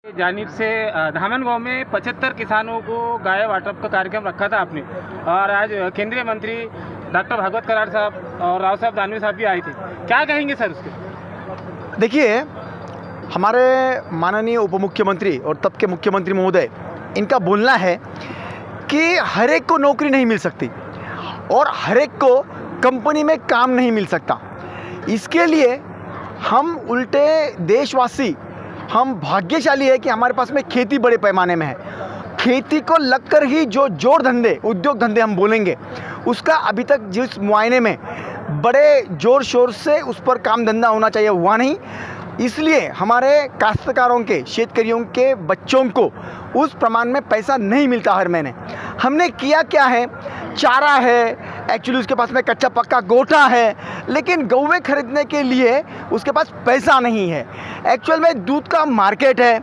जानिब से धामन गांव में 75 किसानों को गाय वाटप का कार्यक्रम रखा था आपने, और आज केंद्रीय मंत्री डॉक्टर भागवत कराड़ साहब और राव साहब दानवे साहब भी आए थे। क्या कहेंगे सर उसके? देखिए, हमारे माननीय उप मुख्यमंत्री और तब के मुख्यमंत्री महोदय, इनका बोलना है कि हर एक को नौकरी नहीं मिल सकती और हर एक को कंपनी में काम नहीं मिल सकता। इसके लिए हम उल्टे देशवासी हम भाग्यशाली है कि हमारे पास में खेती बड़े पैमाने में है। खेती को लगकर ही जो जोड़ धंधे, उद्योग धंधे हम बोलेंगे, उसका अभी तक जिस मुआयने में बड़े ज़ोर शोर से उस पर काम धंधा होना चाहिए हुआ नहीं। इसलिए हमारे काश्तकारों के, शेतकरियों के बच्चों को उस प्रमाण में पैसा नहीं मिलता हर महीने। हमने किया क्या है, चारा है, एक्चुअली उसके पास में कच्चा पक्का गोटा है, लेकिन गौवे खरीदने के लिए उसके पास पैसा नहीं है। एक्चुअल में दूध का मार्केट है,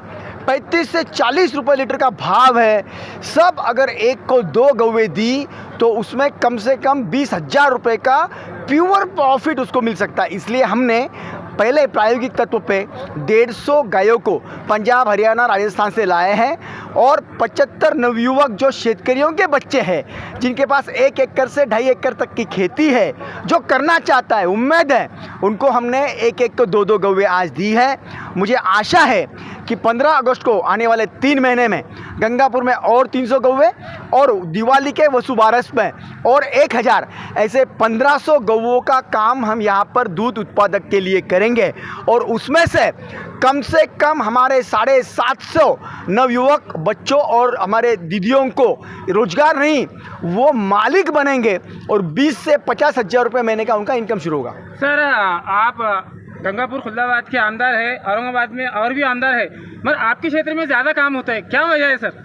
35 से 40 रुपये लीटर का भाव है। सब अगर एक को 2 गौवे दी तो उसमें कम से कम 20,000 रुपये का प्योर प्रॉफिट उसको मिल सकता है। इसलिए हमने पहले प्रायोगिक तत्व पे 150 गायों को पंजाब, हरियाणा, राजस्थान से लाए हैं और 75 नवयुवक जो शेतकरियों के बच्चे हैं, जिनके पास 1 एकड़ से 2.5 एकड़ तक की खेती है, जो करना चाहता है, उम्मीद है, उनको हमने 1-1 को 2-2 गौवे आज दी है। मुझे आशा है कि 15 अगस्त को आने वाले 3 महीने में गंगापुर में और 300 गौवे और दिवाली के वसुबारस में और 1000, ऐसे 1500 गौवों का काम हम यहाँ पर दूध उत्पादक के लिए करेंगे। और उसमें से कम हमारे 750 नवयुवक बच्चों और हमारे दीदियों को रोजगार नहीं, वो मालिक बनेंगे और 20 से 50,000 रुपये महीने का उनका इनकम शुरू होगा। सर, आप गंगापुर खुल्दाबाद के आमदार है, औरंगाबाद में और भी आमदार है, मगर आपके क्षेत्र में ज़्यादा काम होता है, क्या वजह है सर?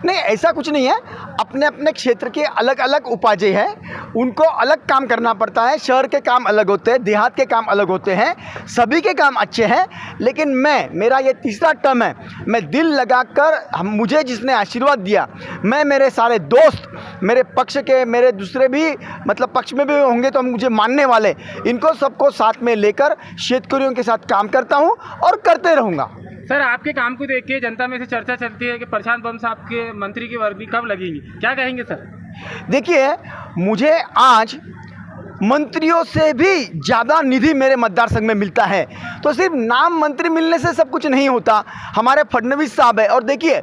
नहीं, ऐसा कुछ नहीं है। अपने अपने क्षेत्र के अलग अलग उपाधि हैं, उनको अलग काम करना पड़ता है। शहर के काम अलग होते हैं, देहात के काम अलग होते हैं, सभी के काम अच्छे हैं। लेकिन मेरा ये तीसरा टर्म है, मैं दिल लगाकर, मुझे जिसने आशीर्वाद दिया, मैं, मेरे सारे दोस्त, मेरे पक्ष के, मेरे दूसरे भी मतलब पक्ष में भी होंगे तो मुझे मानने वाले, इनको सबको साथ में लेकर शेतकरियों के साथ काम करता हूँ और करते रहूँगा। सर, आपके काम को देख के जनता में से चर्चा चलती है कि प्रशांत बम साहब के मंत्री की वर्दी कब लगेगी, क्या कहेंगे सर? देखिए, मुझे आज मंत्रियों से भी ज़्यादा निधि मेरे मतदार संघ में मिलता है। तो सिर्फ नाम मंत्री मिलने से सब कुछ नहीं होता। हमारे फडणवीस साहब है, और देखिए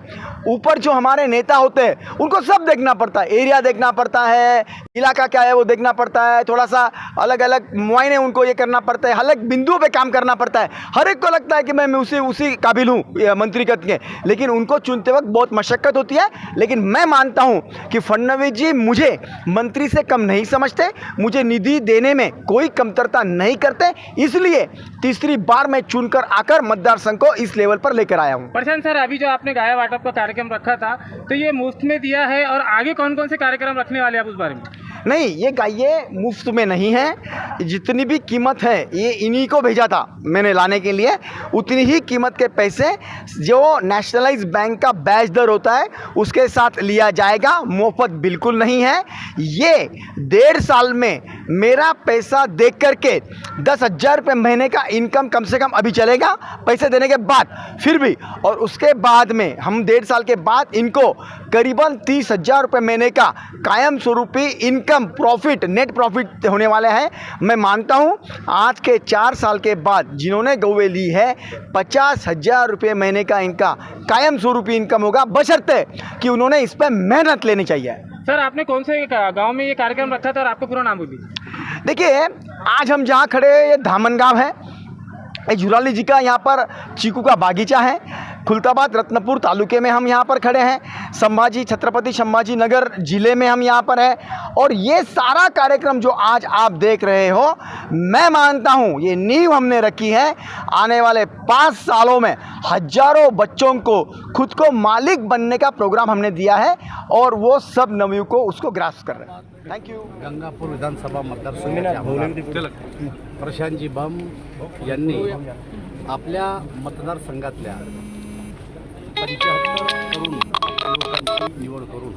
ऊपर जो हमारे नेता होते हैं उनको सब देखना पड़ता है, एरिया देखना पड़ता है, इलाका क्या है वो देखना पड़ता है, थोड़ा सा अलग अलग मुआयने उनको ये करना पड़ता है, अलग बिंदुओं पे काम करना पड़ता है। हर एक को लगता है कि मैं उसी काबिल हूँ मंत्री के, लेकिन उनको चुनते वक्त बहुत मशक्क़त होती है। लेकिन मैं मानता हूँ कि फडणवीस जी मुझे मंत्री से कम नहीं समझते, मुझे निधि देने में कोई कमतरता नहीं करते, इसलिए तीसरी बार मैं चुनकर आकर मतदार संघ को इस लेवल पर लेकर आया हूँ। प्रशांत सर, अभी जो आपने गाय वाटप का कार्यक्रम रखा था, तो ये मुफ्त में दिया है, और आगे कौन कौन से कार्यक्रम रखने वाले आप उस बारे में? नहीं, ये गायें मुफ्त में नहीं है। जितनी भी कीमत है ये इन्हीं को भेजा था मैंने लाने के लिए, उतनी ही कीमत के पैसे जो नेशनलाइज बैंक का बैच दर होता है उसके साथ लिया जाएगा। मुफ्त बिल्कुल नहीं है। ये 1.5 साल में मेरा पैसा देख करके 10,000 रुपये महीने का इनकम कम से कम अभी चलेगा पैसे देने के बाद, फिर भी। और उसके बाद में हम 1.5 साल के बाद इनको करीबन 30,000 रुपये महीने का कायम स्वरूपी इनकम, प्रॉफिट, नेट प्रॉफिट होने वाले हैं। मैं मानता हूं आज के 4 साल के बाद जिन्होंने गौवे ली है 50,000 रुपये महीने का इनका कायम स्वरूपी इनकम होगा, बशर्ते कि उन्होंने इस पर मेहनत लेनी चाहिए। सर, आपने कौन से गांव में ये कार्यक्रम रखा था और आपका पूरा नाम बोलिए? देखिए, आज हम जहाँ खड़े ये धामन गाँव है, झुराली जी का यहाँ पर चीकू का बागीचा है। खुलताबाद रत्नपुर तालुके में हम यहाँ पर खड़े हैं, छत्रपति संभाजी नगर जिले में हम यहाँ पर हैं। और ये सारा कार्यक्रम जो आज आप देख रहे हो, मैं मानता हूँ ये नींव हमने रखी है। आने वाले 5 सालों में हजारों बच्चों को खुद को मालिक बनने का प्रोग्राम हमने दिया है, और वो सब नवयुवक उसको ग्रास्प कर रहे हैं। Thank you. गंगापूर विधानसभा मतदारसंघाचे प्रशांतजी बम यांनी आपल्या मतदारसंघातल्या 75 तरुण युवकांची निवड करून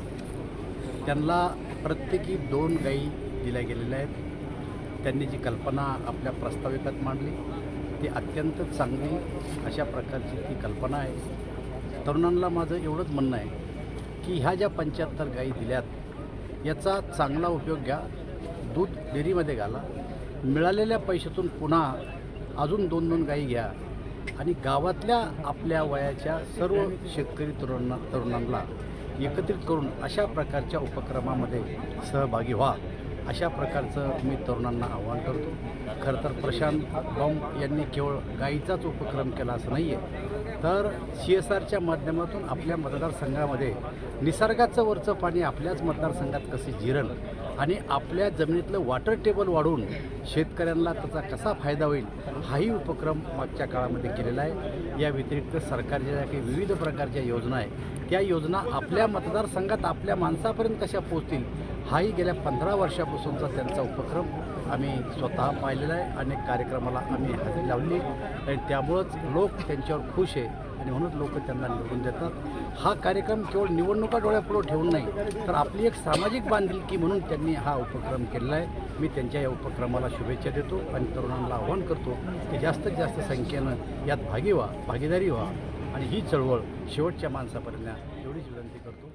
त्यांना प्रत्येकी 2 गायी दिल्या गेलेल्या आहेत। त्यांनी जी कल्पना आपल्या प्रस्ताविकात मांडली ती अत्यंत चांगली अशा प्रकारची ती कल्पना आहे। तरुणांना माझं एवढंच म्हणणं आहे की ह्या ज्या 75 गायी दिल्यात याचा चांगला उपयोग घ्या, दूध डेअरीमध्ये घाला, मिळालेल्या पैशातून पुन्हा अजून 2-2 गायी घ्या आणि गावातल्या आपल्या वयाच्या सर्व शेतकरी तरुणांना एकत्रित करून अशा प्रकारच्या उपक्रमामध्ये सहभागी व्हा, अशा प्रकारचं मी तरुणांना आवाहन करतो. खरं तर प्रशांत बंब यांनी केवळ गायीचाच उपक्रम केला असं नाही आहे, तर CSRच्या माध्यमातून आपल्या मतदारसंघामध्ये निसर्गाचं वरचं पाणी आपल्याच मतदारसंघात कसे जिरण आणि आपल्या जमिनीतलं वॉटर टेबल वाढवून शेतकऱ्यांना त्याचा कसा फायदा होईल हाही उपक्रम मागच्या काळामध्ये केलेला आहे. या व्यतिरिक्त सरकारच्या ज्या काही विविध प्रकारच्या योजना आहे त्या योजना आपल्या मतदारसंघात आपल्या माणसापर्यंत कशा पोहोचतील हाही गेल्या 15 वर्षापासूनचा त्यांचा उपक्रम आम्ही स्वतः पाहिलेला आहे. अनेक कार्यक्रमाला आम्ही हजेरी लावली आणि त्यामुळंच लोक त्यांच्यावर खुश आहे आणि म्हणूनच लोक त्यांना निवडून देतात. हा कार्यक्रम केवळ निवडणुका डोळ्यापुढं ठेवून नाही तर आपली एक सामाजिक बांधिलकी म्हणून त्यांनी हा उपक्रम केलेला आहे. मी त्यांच्या या उपक्रमाला शुभेच्छा देतो आणि तरुणांना आवाहन करतो की जास्तीत जास्त संख्येनं यात भागीदारी व्हा आणि ही चळवळ शेवटच्या माणसापर्यंत एवढीच विनंती करतो.